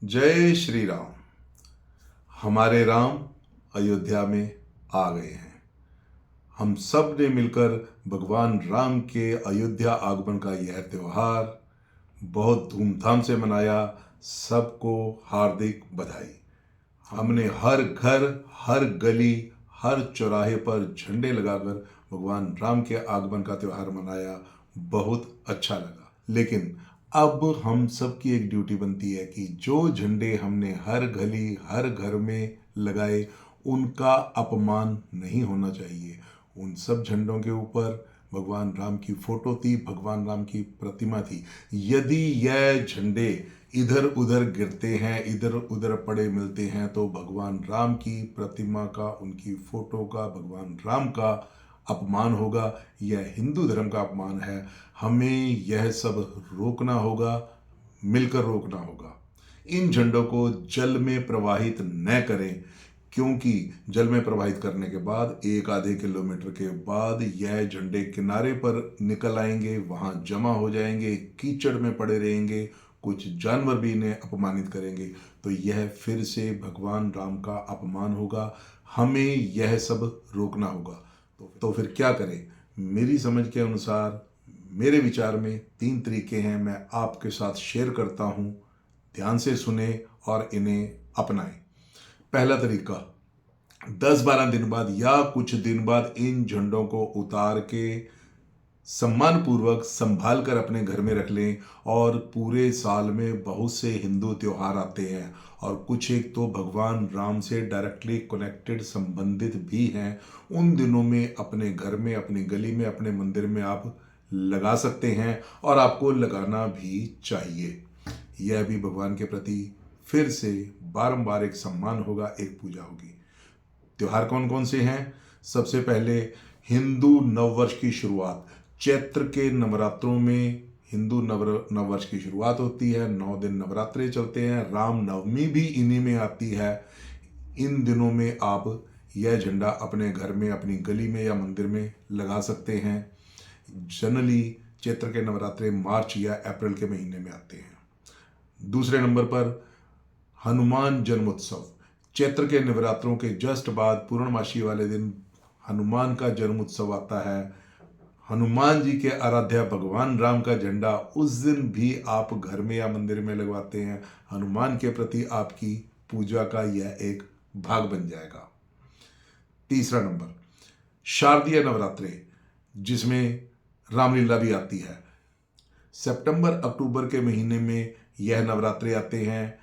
जय श्री राम। हमारे राम अयोध्या में आ गए हैं। हम सब ने मिलकर भगवान राम के अयोध्या आगमन का यह त्यौहार बहुत धूमधाम से मनाया। सबको हार्दिक बधाई। हमने हर घर, हर गली, हर चौराहे पर झंडे लगाकर भगवान राम के आगमन का त्यौहार मनाया। बहुत अच्छा लगा। लेकिन अब हम सब की एक ड्यूटी बनती है कि जो झंडे हमने हर गली, हर घर में लगाए, उनका अपमान नहीं होना चाहिए। उन सब झंडों के ऊपर भगवान राम की फोटो थी, भगवान राम की प्रतिमा थी। यदि यह झंडे इधर उधर गिरते हैं, इधर उधर पड़े मिलते हैं, तो भगवान राम की प्रतिमा का, उनकी फोटो का, भगवान राम का अपमान होगा। यह हिंदू धर्म का अपमान है। हमें यह सब रोकना होगा, मिलकर रोकना होगा। इन झंडों को जल में प्रवाहित न करें, क्योंकि जल में प्रवाहित करने के बाद एक आधे किलोमीटर के बाद यह झंडे किनारे पर निकल आएंगे, वहां जमा हो जाएंगे, कीचड़ में पड़े रहेंगे, कुछ जानवर भी इन्हें अपमानित करेंगे, तो यह फिर से भगवान राम का अपमान होगा। हमें यह सब रोकना होगा। तो फिर क्या करें? मेरी समझ के अनुसार, मेरे विचार में 3 तरीके हैं, मैं आपके साथ शेयर करता हूं। ध्यान से सुने और इन्हें अपनाएं। पहला तरीका, 10-12 दिन बाद या कुछ दिन बाद इन झंडों को उतार के सम्मान पूर्वक संभाल कर अपने घर में रख लें। और पूरे साल में बहुत से हिंदू त्योहार आते हैं, और कुछ एक तो भगवान राम से डायरेक्टली कनेक्टेड, संबंधित भी हैं। उन दिनों में अपने घर में, अपनी गली में, अपने मंदिर में आप लगा सकते हैं, और आपको लगाना भी चाहिए। यह भी भगवान के प्रति फिर से बारंबार एक सम्मान होगा, एक पूजा होगी। त्योहार कौन कौन से हैं? सबसे पहले हिंदू नववर्ष की शुरुआत। चैत्र के नवरात्रों में हिंदू नववर्ष की शुरुआत होती है। 9 दिन नवरात्रे चलते हैं। राम नवमी भी इन्हीं में आती है। इन दिनों में आप यह झंडा अपने घर में, अपनी गली में या मंदिर में लगा सकते हैं। जनरली चैत्र के नवरात्रे मार्च या अप्रैल के महीने में आते हैं। दूसरे नंबर पर हनुमान जन्मोत्सव। चैत्र के नवरात्रों के जस्ट बाद पूर्णमासी वाले दिन हनुमान का जन्म उत्सव आता है। हनुमान जी के आराध्य भगवान राम का झंडा उस दिन भी आप घर में या मंदिर में लगवाते हैं। हनुमान के प्रति आपकी पूजा का यह एक भाग बन जाएगा। तीसरा नंबर, शारदीय नवरात्रे, जिसमें रामलीला भी आती है। सितंबर अक्टूबर के महीने में यह नवरात्रे आते हैं।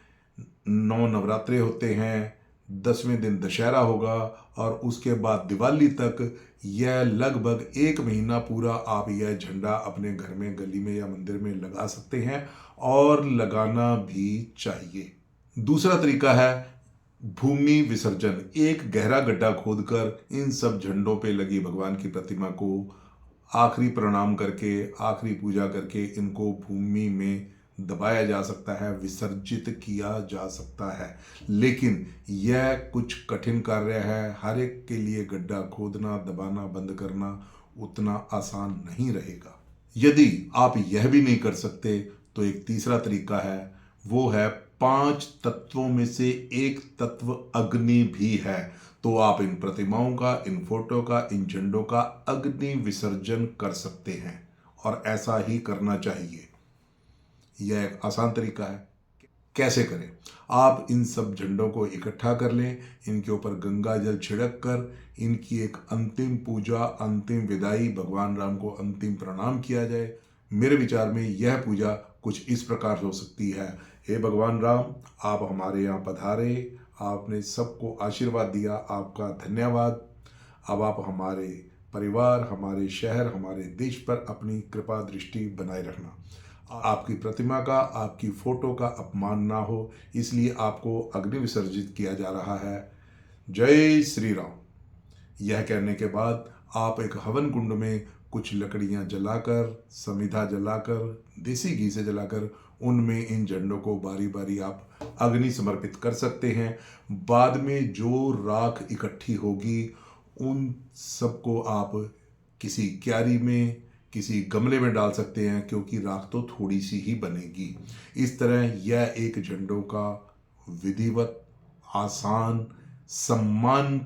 9 नवरात्रे होते हैं। 10वें दिन दशहरा होगा, और उसके बाद दिवाली तक यह लगभग 1 महीना पूरा आप यह झंडा अपने घर में, गली में या मंदिर में लगा सकते हैं, और लगाना भी चाहिए। दूसरा तरीका है भूमि विसर्जन। एक गहरा गड्ढा खोदकर इन सब झंडों पे लगी भगवान की प्रतिमा को आखिरी प्रणाम करके, आखिरी पूजा करके इनको भूमि में दबाया जा सकता है, विसर्जित किया जा सकता है। लेकिन यह कुछ कठिन कार्य है। हर एक के लिए गड्ढा खोदना, दबाना, बंद करना उतना आसान नहीं रहेगा। यदि आप यह भी नहीं कर सकते, तो एक तीसरा तरीका है, वो है 5 तत्वों में से एक तत्व अग्नि भी है। तो आप इन प्रतिमाओं का, इन फोटो का, इन झंडों का अग्नि विसर्जन कर सकते हैं, और ऐसा ही करना चाहिए। यह एक आसान तरीका है। कैसे करें? आप इन सब झंडों को इकट्ठा कर लें, इनके ऊपर गंगा जल छिड़क कर इनकी एक अंतिम पूजा, अंतिम विदाई, भगवान राम को अंतिम प्रणाम किया जाए। मेरे विचार में यह पूजा कुछ इस प्रकार हो सकती है। हे भगवान राम, आप हमारे यहाँ पधारे, आपने सबको आशीर्वाद दिया, आपका धन्यवाद। अब आप हमारे परिवार, हमारे शहर, हमारे देश पर अपनी कृपा दृष्टि बनाए रखना। आपकी प्रतिमा का, आपकी फोटो का अपमान ना हो, इसलिए आपको अग्नि विसर्जित किया जा रहा है। जय श्री राम। यह कहने के बाद आप एक हवन कुंड में कुछ लकड़ियां जलाकर, समिधा जलाकर, देसी घी से जलाकर उनमें इन झंडों को बारी बारी आप अग्नि समर्पित कर सकते हैं। बाद में जो राख इकट्ठी होगी, उन सबको आप किसी क्यारी में, किसी गमले में डाल सकते हैं, क्योंकि राख तो थोड़ी सी ही बनेगी। इस तरह यह एक झंडों का विधिवत, आसान, सम्मान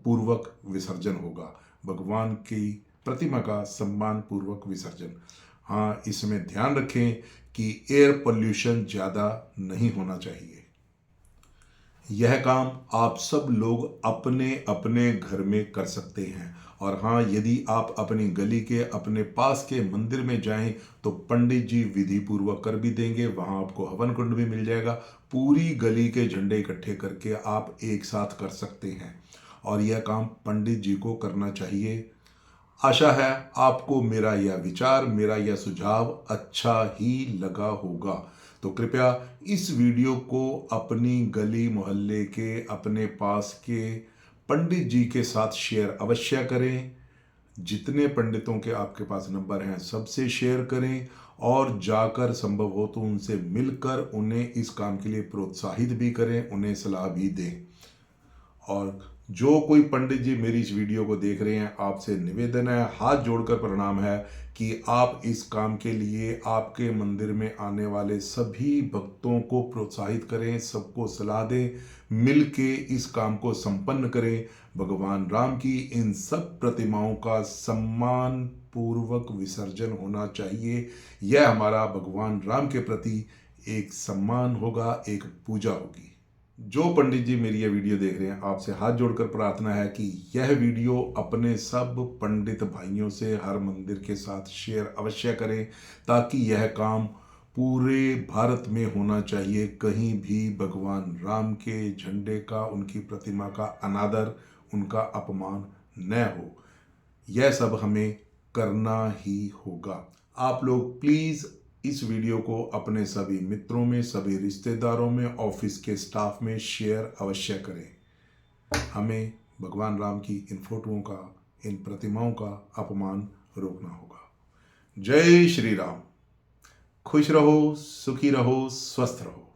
पूर्वक विसर्जन होगा। भगवान की प्रतिमा का सम्मान पूर्वक विसर्जन। हाँ, इसमें ध्यान रखें कि एयर पोल्यूशन ज़्यादा नहीं होना चाहिए। यह काम आप सब लोग अपने अपने घर में कर सकते हैं। और हाँ, यदि आप अपनी गली के अपने पास के मंदिर में जाएं तो पंडित जी विधि पूर्वक कर भी देंगे। वहाँ आपको हवन कुंड भी मिल जाएगा। पूरी गली के झंडे इकट्ठे करके आप एक साथ कर सकते हैं, और यह काम पंडित जी को करना चाहिए। आशा है आपको मेरा यह विचार, मेरा यह सुझाव अच्छा ही लगा होगा। तो कृपया इस वीडियो को अपनी गली मोहल्ले के, अपने पास के पंडित जी के साथ शेयर अवश्य करें। जितने पंडितों के आपके पास नंबर हैं सबसे शेयर करें, और जाकर संभव हो तो उनसे मिलकर उन्हें इस काम के लिए प्रोत्साहित भी करें, उन्हें सलाह भी दें। और जो कोई पंडित जी मेरी इस वीडियो को देख रहे हैं, आपसे निवेदन है, हाथ जोड़कर प्रणाम है कि आप इस काम के लिए आपके मंदिर में आने वाले सभी भक्तों को प्रोत्साहित करें, सबको सलाह दें, मिलके इस काम को संपन्न करें। भगवान राम की इन सब प्रतिमाओं का सम्मान पूर्वक विसर्जन होना चाहिए। यह हमारा भगवान राम के प्रति एक सम्मान होगा, एक पूजा होगी। जो पंडित जी मेरी यह वीडियो देख रहे हैं, आपसे हाथ जोड़कर प्रार्थना है कि यह वीडियो अपने सब पंडित भाइयों से हर मंदिर के साथ शेयर अवश्य करें, ताकि यह काम पूरे भारत में होना चाहिए। कहीं भी भगवान राम के झंडे का, उनकी प्रतिमा का अनादर, उनका अपमान न हो। यह सब हमें करना ही होगा। आप लोग प्लीज़ इस वीडियो को अपने सभी मित्रों में, सभी रिश्तेदारों में, ऑफिस के स्टाफ में शेयर अवश्य करें। हमें भगवान राम की इन फोटोओं का, इन प्रतिमाओं का अपमान रोकना होगा। जय श्री राम। खुश रहो, सुखी रहो, स्वस्थ रहो।